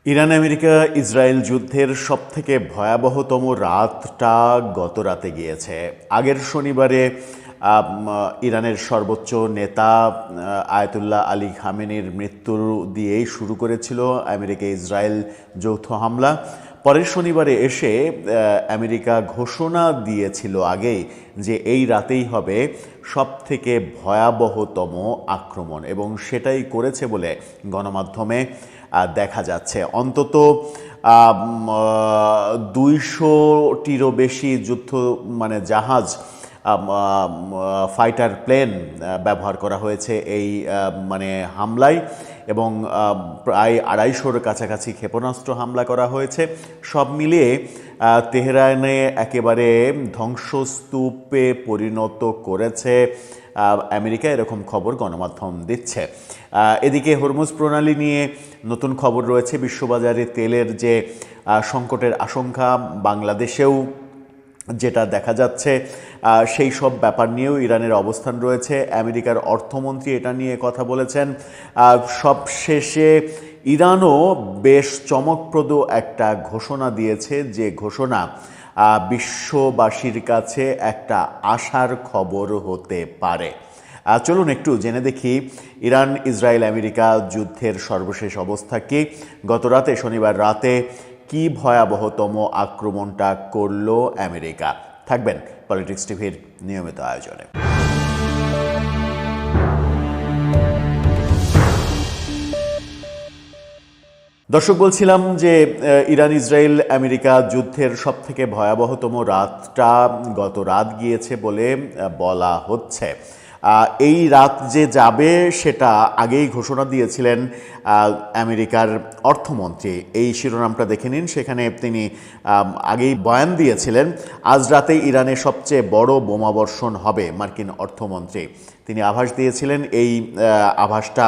Iran America Israel যুদ্ধের সবথেকে ভয়াবহতম রাতটা গত রাতে গিয়েছে। আগের শনিবারে ইরানের সর্বোচ্চ নেতা আয়াতুল্লাহ আলী খামেনির মৃত্যুর দিয়েই শুরু করেছিল আমেরিকা ইসরায়েল যৌথ হামলা। পরের শনিবারে এসে আমেরিকা ঘোষণা দিয়েছিল আগেই যে এই রাতেই হবে সবথেকে ভয়াবহতম আক্রমণ, এবং সেটাই করেছে বলে গণমাধ্যমে দেখা যাচ্ছে। অন্তত 200টিরও বেশি জাহাজ, ফাইটার প্লেন ব্যবহার করা হয়েছে এই হামলায়, এবং প্রায় 250-র কাছাকাছি ক্ষেপণাস্ত্র হামলা করা হয়েছে। সব মিলিয়ে তেহরানে একেবারে ধ্বংসস্তূপে পরিণত করেছে আমেরিকা, এরকম খবর গণমাধ্যম দিচ্ছে। এদিকে হরমুজ প্রণালী নিয়ে নতুন খবর রয়েছে। বিশ্ববাজারে তেলের যে সংকটের আশঙ্কা, বাংলাদেশেও যেটা দেখা যাচ্ছে, সেই সব ব্যাপার নিয়েও ইরানের অবস্থান রয়েছে। আমেরিকার অর্থমন্ত্রী এটা নিয়ে কথা বলেছেন। সবশেষে ইরানও বেশ চমকপ্রদ একটা ঘোষণা দিয়েছে, যে ঘোষণা বিশ্ববাসীর কাছে একটা আশার খবর হতে পারে। চলুন একটু জেনে দেখি ইরান ইসরায়েল আমেরিকা যুদ্ধের সর্বশেষ অবস্থা কি। গতরাতে শনিবার রাতে কি ভয়াবহতম আক্রমণটা করল আমেরিকা। থাকবেন পলিটিক্স টিভির নিয়মিত আয়োজনে। দর্শক, বলছিলাম যে ইরান ইসরায়েল আমেরিকা যুদ্ধের সবথেকে ভয়াবহতম রাতটা গত রাত গিয়েছে বলে বলা হচ্ছে। এই রাত যে যাবে সেটা আগেই ঘোষণা দিয়েছিলেন আমেরিকার অর্থমন্ত্রী। এই শিরোনামটা দেখে নিন, সেখানে তিনি আগেই বয়ান দিয়েছিলেন আজ রাতে ইরানে সবচেয়ে বড় বোমাবর্ষণ হবে। মার্কিন অর্থমন্ত্রী তিনি আভাস দিয়েছিলেন, এই আভাসটা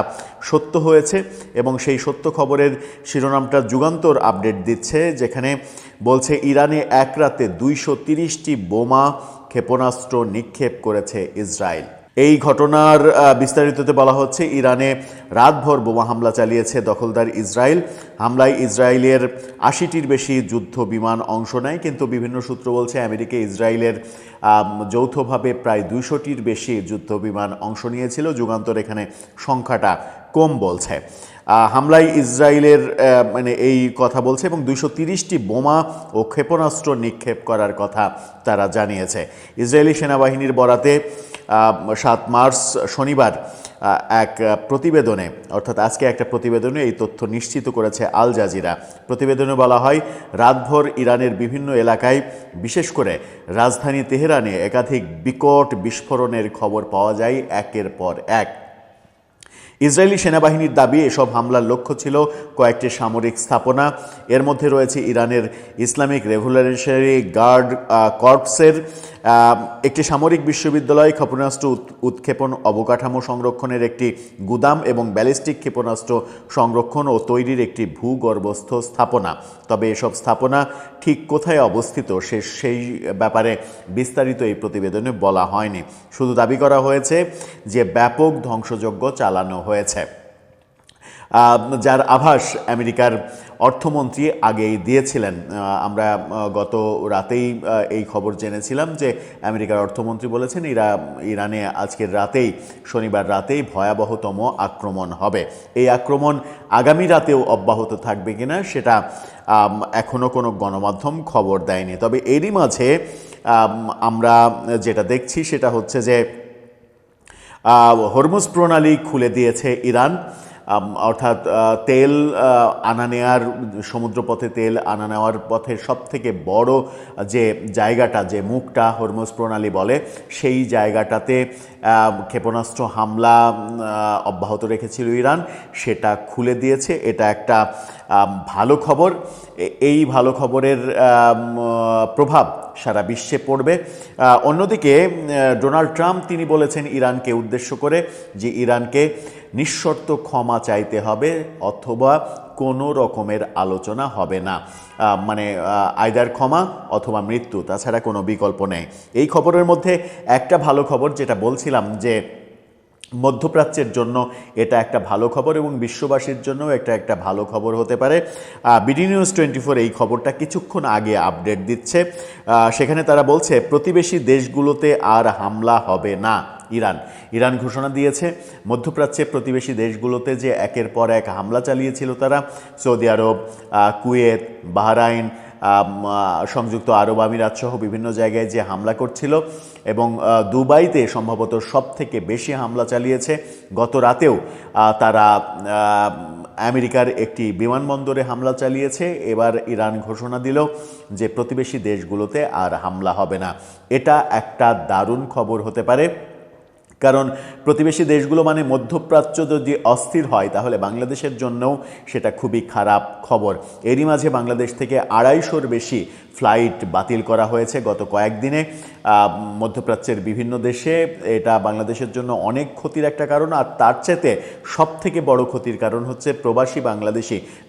সত্য হয়েছে, এবং সেই সত্য খবরের শিরোনামটা যুগান্তর আপডেট দিচ্ছে, যেখানে বলছে ইরানে এক রাতে 230টি বোমা ক্ষেপণাস্ত্র নিক্ষেপ করেছে ইসরায়েল। এই ঘটনার বিস্তারিততে বলা হচ্ছে, ইরানে রাতভর বোমা হামলা চালিয়েছে দখলদার ইসরায়েল। হামলায় ইসরায়েলের 80টির বেশি যুদ্ধ বিমান অংশ নেয়, কিন্তু বিভিন্ন সূত্র বলছে আমেরিকা ইসরায়েলের যৌথভাবে প্রায় 200টির বেশি যুদ্ধ বিমান অংশ নিয়েছিল। যুগান্তর এখানে সংখ্যাটা কম বলছে। হামলায় ইসরায়েলের এই কথা বলছে, এবং 230টি বোমা ও ক্ষেপণাস্ত্র নিক্ষেপ করার কথা তারা জানিয়েছে। ইসরায়েলি সেনাবাহিনীর বরাতে 7 মার্চ শনিবার এক প্রতিবেদনে, অর্থাৎ আজকে একটা প্রতিবেদনে এই তথ্য নিশ্চিত করেছে আল জাজিরা। প্রতিবেদনে বলা হয়, রাতভর ইরানের বিভিন্ন এলাকায়, বিশেষ করে রাজধানী তেহরানে একাধিক বিকট বিস্ফোরণের খবর পাওয়া যায় একের পর এক। ইসরায়েলি সেনাবাহিনীর দাবি এসব হামলার লক্ষ্য ছিল কয়েকটি সামরিক স্থাপনা। এর মধ্যে রয়েছে ইরানের ইসলামিক রেভলিউশনারি গার্ড কর্পসের একটি সামরিক বিশ্ববিদ্যালয়, ক্ষেপণাস্ত্র উৎক্ষেপণ অবকাঠামো সংরক্ষণের একটি গুদাম, এবং ব্যালিস্টিক ক্ষেপণাস্ত্র সংরক্ষণ ও তৈরির একটি ভূগর্ভস্থ স্থাপনা। তবে এসব স্থাপনা ঠিক কোথায় অবস্থিত সেই ব্যাপারে বিস্তারিত এই প্রতিবেদনে বলা হয়নি। শুধু দাবি করা হয়েছে যে ব্যাপক ধ্বংসযজ্ঞ চালানো হয়েছে, যার আভাস আমেরিকার অর্থমন্ত্রী আগেই দিয়েছিলেন। আমরা গত রাতেই এই খবর জেনেছিলাম যে আমেরিকার অর্থমন্ত্রী বলেছেন ইরানে আজকের রাতেই, শনিবার রাতেই ভয়াবহতম আক্রমণ হবে। এই আক্রমণ আগামী রাতেও অব্যাহত থাকবে কিনা সেটা এখনও কোনো গণমাধ্যম খবর দেয়নি। তবে এরই মাঝে আমরা যেটা দেখছি সেটা হচ্ছে যে হরমুজ প্রণালী খুলে দিয়েছে ইরান, অর্থাৎ তেল আনা নেওয়ার, সমুদ্রপথে তেল আনা নেওয়ার পথের সবথেকে বড় যে জায়গাটা, যে মুখটা হরমুজ প্রণালী বলে, সেই জায়গাটাতে ক্ষেপণাস্ত্র হামলা অব্যাহত রেখেছিল ইরান, সেটা খুলে দিয়েছে। এটা একটা ভালো খবর। এই ভালো খবরের প্রভাব সারা বিশ্বে পড়বে। অন্যদিকে ডোনাল্ড ট্রাম্প তিনি বলেছেন ইরানকে উদ্দেশ্য করে যে ইরানকে নিঃশর্ত ক্ষমা চাইতে হবে, অথবা কোনো রকমের আলোচনা হবে না। আইদার ক্ষমা অথবা মৃত্যু, তাছাড়া কোনো বিকল্প নেই। এই খবরের মধ্যে একটা ভালো খবর, যেটা বলছিলাম যে মধ্যপ্রাচ্যের জন্য এটা একটা ভালো খবর এবং বিশ্ববাসীর জন্য এটা একটা ভালো খবর হতে পারে। বিডি নিউজ 24 এই খবরটা কিছুক্ষণ আগে আপডেট দিচ্ছে। সেখানে তারা বলছে প্রতিবেশী দেশগুলোতে আর হামলা হবে না। ইরান ঘোষণা দিয়েছে মধ্যপ্রাচ্যে প্রতিবেশী দেশগুলোতে যে একের পর এক হামলা চালিয়েছিল তারা, সৌদি আরব, কুয়েত, বাহরাইন, সংযুক্ত আরব আমিরাত সহ বিভিন্ন জায়গায় যে হামলা করছিল এবং দুবাইতে সম্ভবত সব থেকে বেশি হামলা চালিয়েছে। গত রাতেও তারা আমেরিকার একটি বিমানবন্দরে হামলা চালিয়েছে। এবার ইরান ঘোষণা দিল যে প্রতিবেশী দেশগুলোতে আর হামলা হবে না। এটা একটা দারুণ খবর হতে পারে, কারণ প্রতিবেশী দেশগুলো মানে মধ্যপ্রাচ্য যদি অস্থির হয় তাহলে বাংলাদেশের জন্যও সেটা খুবই খারাপ খবর। এরই মাঝে বাংলাদেশ থেকে 250-র বেশি ফ্লাইট বাতিল করা হয়েছে গত কয়েকদিনে মধ্যপ্রাচ্যের বিভিন্ন দেশে। এটা বাংলাদেশের জন্য অনেক ক্ষতির একটা কারণ, আর তার চেয়ে সবথেকে বড় ক্ষতির কারণ হচ্ছে প্রবাসী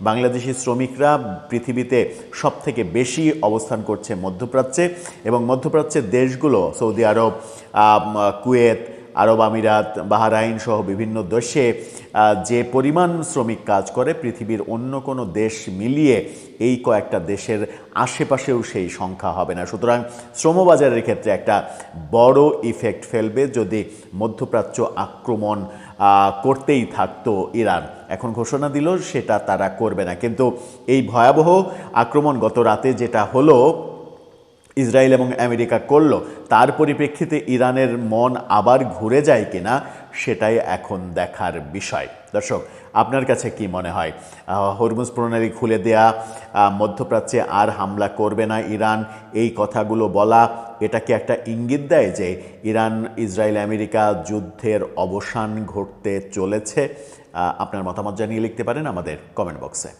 বাংলাদেশি শ্রমিকরা পৃথিবীতে সবথেকে বেশি অবস্থান করছে মধ্যপ্রাচ্যে, এবং মধ্যপ্রাচ্যের দেশগুলো সৌদি আরব, কুয়েত, আরব আমিরাত, বাহরাইন সহ বিভিন্ন দেশে যে পরিমাণ শ্রমিক কাজ করে পৃথিবীর অন্য কোনো দেশ মিলিয়ে এই কয়েকটা দেশের আশেপাশেও সেই সংখ্যা হবে না। সুতরাং শ্রমবাজারের ক্ষেত্রে একটা বড় ইফেক্ট ফেলবে যদি মধ্যপ্রাচ্য আক্রমণ করতেই থাকতো ইরান। এখন ঘোষণা দিল সেটা তারা করবে না, কিন্তু এই ভয়াবহ আক্রমণ গত রাতে যেটা হলো ইসরায়েল এবং আমেরিকা করলো, তার পরিপ্রেক্ষিতে ইরানের মন আবার ঘুরে যায় কিনা সেটাই এখন দেখার বিষয়। দর্শক, আপনার কাছে কি মনে হয়? হরমুজ প্রণালী খুলে দেয়া, মধ্যপ্রাচ্যে আর হামলা করবে না ইরান, এই কথাগুলো বলা, এটা কি একটা ইঙ্গিত দেয় যে ইরান ইসরায়েল আমেরিকা যুদ্ধের অবসান ঘটতে চলেছে? আপনার মতামত জানিয়ে লিখতে পারেন আমাদের কমেন্ট বক্সে।